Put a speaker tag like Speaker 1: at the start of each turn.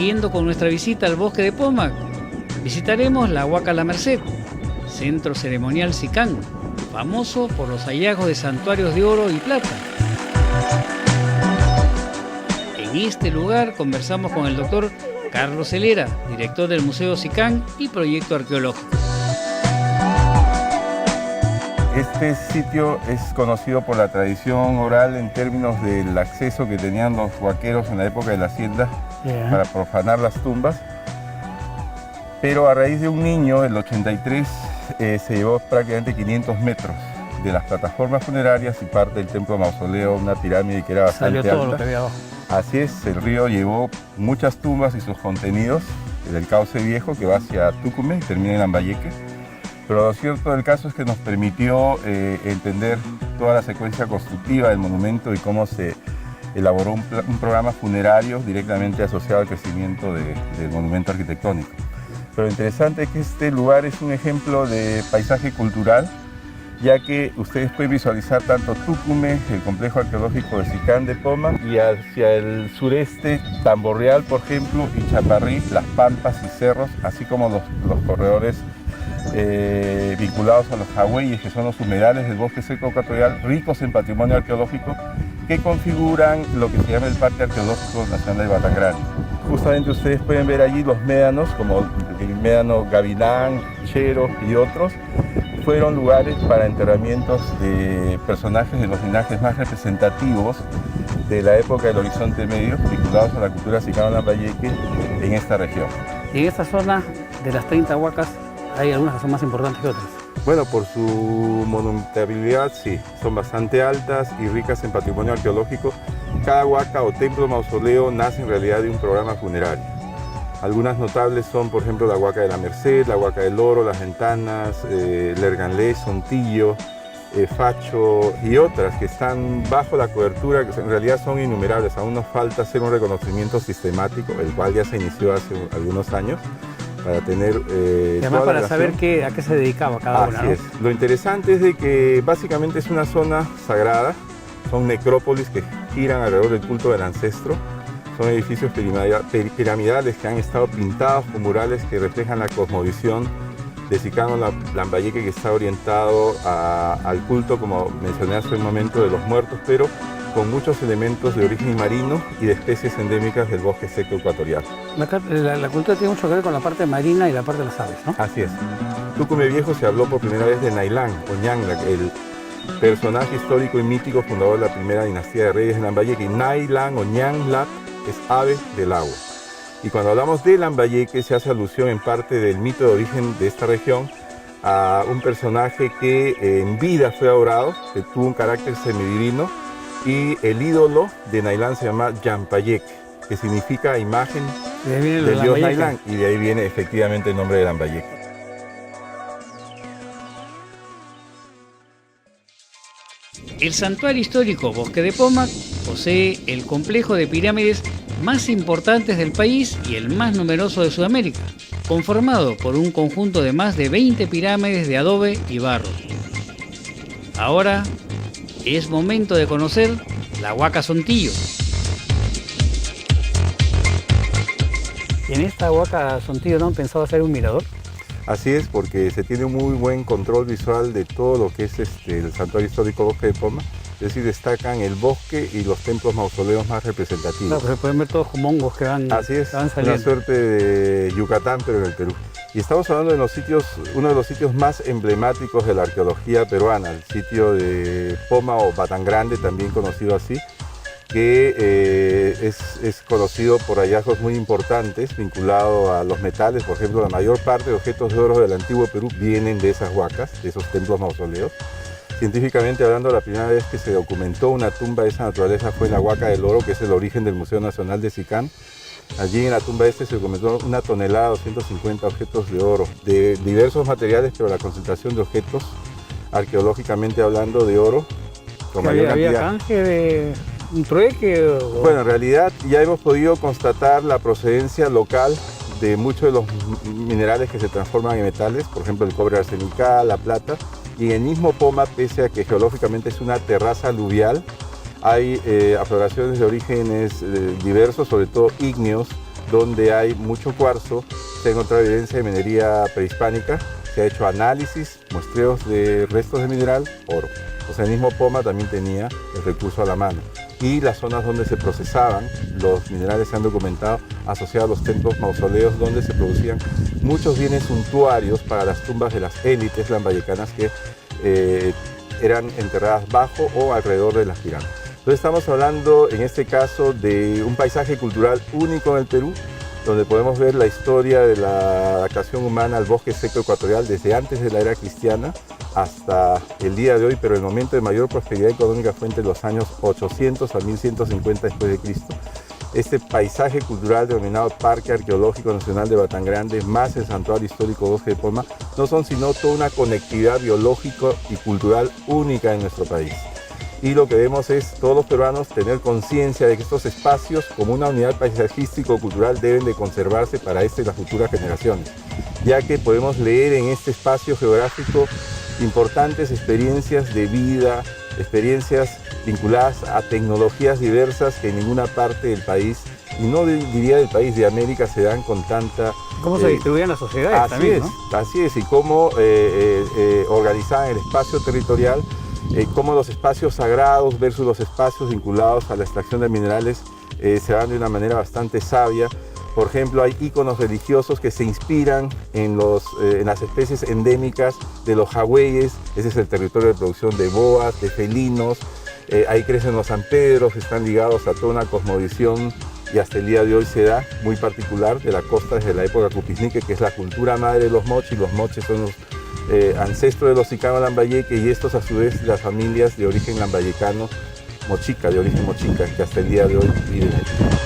Speaker 1: Siguiendo con nuestra visita al bosque de Pomac, visitaremos la Huaca La Merced, centro ceremonial Sicán, famoso por los hallazgos de santuarios de oro y plata. En este lugar conversamos con el doctor Carlos Celera, director del Museo Sicán y Proyecto Arqueológico.
Speaker 2: Este sitio es conocido por la tradición oral en términos del acceso que tenían los huaqueros en la época de la hacienda para profanar las tumbas. Pero a raíz de un niño, el 83, se llevó prácticamente 500 metros de las plataformas funerarias y parte del templo mausoleo, una pirámide que era bastante alta.
Speaker 1: Salió todo lo que había abajo.
Speaker 2: Así es, el río llevó muchas tumbas y sus contenidos del cauce viejo que va hacia Tucumán y termina en Lambayeque. Pero lo cierto del caso es que nos permitió entender toda la secuencia constructiva del monumento y cómo se elaboró un programa funerario directamente asociado al crecimiento del monumento arquitectónico. Pero lo interesante es que este lugar es un ejemplo de paisaje cultural, ya que ustedes pueden visualizar tanto Tucumán, el complejo arqueológico de Sicán de Pomac, y hacia el sureste Tamborreal, por ejemplo, y Chaparrí, las pampas y cerros, así como los corredores vinculados a los jagüeyes, que son los humedales del bosque seco ecuatorial, ricos en patrimonio arqueológico, que configuran lo que se llama el Parque Arqueológico Nacional de Batacrán. Justamente ustedes pueden ver allí los médanos, como el médano Gavilán, Chero y otros. Fueron lugares para enterramientos de personajes de los linajes más representativos de la época del Horizonte Medio, vinculados a la cultura sicano-lambayeque en esta región.
Speaker 1: Y en esta zona de las 30 huacas hay algunas que son más importantes que otras.
Speaker 2: Bueno, por su monumentabilidad sí, son bastante altas y ricas en patrimonio arqueológico. Cada huaca o templo mausoleo nace en realidad de un programa funerario. Algunas notables son, por ejemplo, la Huaca de la Merced, la Huaca del Oro, Las Ventanas, Lerganlé, Sontillo, Facho y otras que están bajo la cobertura, que en realidad son innumerables. Aún nos falta hacer un reconocimiento sistemático, el cual ya se inició hace algunos años, para tener
Speaker 1: y además para saber a qué se dedicaba cada una, ¿no?
Speaker 2: Así es. Lo interesante es de que básicamente es una zona sagrada, son necrópolis que giran alrededor del culto del ancestro. Son edificios piramidales que han estado pintados con murales que reflejan la cosmovisión de Sicano-Lambayeque, que está orientado al culto, como mencioné hace un momento, de los muertos, pero con muchos elementos de origen marino y de especies endémicas del bosque seco ecuatorial.
Speaker 1: La cultura tiene mucho que ver con la parte marina y la parte de las aves, ¿no?
Speaker 2: Así es. Tucumán Viejo se habló por primera vez de Nailán o Ñangla, el personaje histórico y mítico fundador de la primera dinastía de reyes de Lambayeque. Nailán o Ñangla es ave del agua. Y cuando hablamos de Lambayeque se hace alusión en parte del mito de origen de esta región a un personaje que en vida fue adorado, que tuvo un carácter semidivino, y el ídolo de Nailán se llama Yampayek, que significa imagen del dios Nailán, y de ahí viene efectivamente el nombre de Lambayeque.
Speaker 1: El santuario histórico Bosque de Pomac posee el complejo de pirámides más importantes del país y el más numeroso de Sudamérica, conformado por un conjunto de más de 20 pirámides de adobe y barro. Ahora es momento de conocer la Huaca Sontillo. ¿Y en esta Huaca Sontillo no han pensado hacer un mirador?
Speaker 2: Así es, porque se tiene un muy buen control visual de todo lo que es el santuario histórico Bosque de Pomac. Es decir, destacan el bosque y los templos mausoleos más representativos.
Speaker 1: Claro, pues se pueden ver todos como hongos que van,
Speaker 2: así es,
Speaker 1: que van saliendo.
Speaker 2: Una suerte de Yucatán, pero en el Perú. Y estamos hablando de uno de los sitios más emblemáticos de la arqueología peruana, el sitio de Poma o Batangrande, también conocido así, que es conocido por hallazgos muy importantes vinculados a los metales. Por ejemplo, la mayor parte de objetos de oro del antiguo Perú vienen de esas huacas, de esos templos mausoleos. Científicamente hablando, la primera vez que se documentó una tumba de esa naturaleza fue en la Huaca del Oro, que es el origen del Museo Nacional de Sicán. Allí en la tumba se documentó 1 tonelada, 250 objetos de oro, de diversos materiales, pero la concentración de objetos, arqueológicamente hablando, de oro, con mayor cantidad.
Speaker 1: ¿Había canje de un trueque?
Speaker 2: Bueno, en realidad ya hemos podido constatar la procedencia local de muchos de los minerales que se transforman en metales, por ejemplo el cobre arsenical, la plata, y en el mismo Poma, pese a que geológicamente es una terraza aluvial, hay afloraciones de orígenes diversos, sobre todo ígneos, donde hay mucho cuarzo, se ha encontrado evidencia de minería prehispánica, se ha hecho análisis, muestreos de restos de mineral, oro. O sea, el mismo Poma también tenía el recurso a la mano. Y las zonas donde se procesaban los minerales se han documentado asociados a los templos mausoleos donde se producían muchos bienes suntuarios para las tumbas de las élites lambayecanas que eran enterradas bajo o alrededor de las pirámides. Entonces estamos hablando en este caso de un paisaje cultural único en el Perú, donde podemos ver la historia de la adaptación humana al bosque seco ecuatorial desde antes de la era cristiana hasta el día de hoy, pero el momento de mayor prosperidad económica fue entre los años 800 a 1150 después de Cristo. Este paisaje cultural denominado Parque Arqueológico Nacional de Batangrande, más el Santuario Histórico Bosque de Poma, no son sino toda una conectividad biológica y cultural única en nuestro país. Y lo que vemos es todos los peruanos tener conciencia de que estos espacios como una unidad paisajístico-cultural deben de conservarse para esta y las futuras generaciones, ya que podemos leer en este espacio geográfico importantes experiencias de vida, experiencias vinculadas a tecnologías diversas que en ninguna parte del país, y no diría del país, de América, se dan con tanta...
Speaker 1: ¿Cómo se distribuyen las sociedades también, ¿no?
Speaker 2: Así es, y cómo organizan el espacio territorial, cómo los espacios sagrados versus los espacios vinculados a la extracción de minerales se dan de una manera bastante sabia. Por ejemplo, hay íconos religiosos que se inspiran en las especies endémicas de los jagüeyes. Ese es el territorio de producción de boas, de felinos. Ahí crecen los San Pedros, que están ligados a toda una cosmovisión y hasta el día de hoy se da muy particular de la costa desde la época Cupisnique, que es la cultura madre de los mochis. Los mochis son los ancestros de los Sicama Lambayeque, y estos a su vez las familias de origen lambayecano, mochica, de origen mochica, que hasta el día de hoy viven aquí.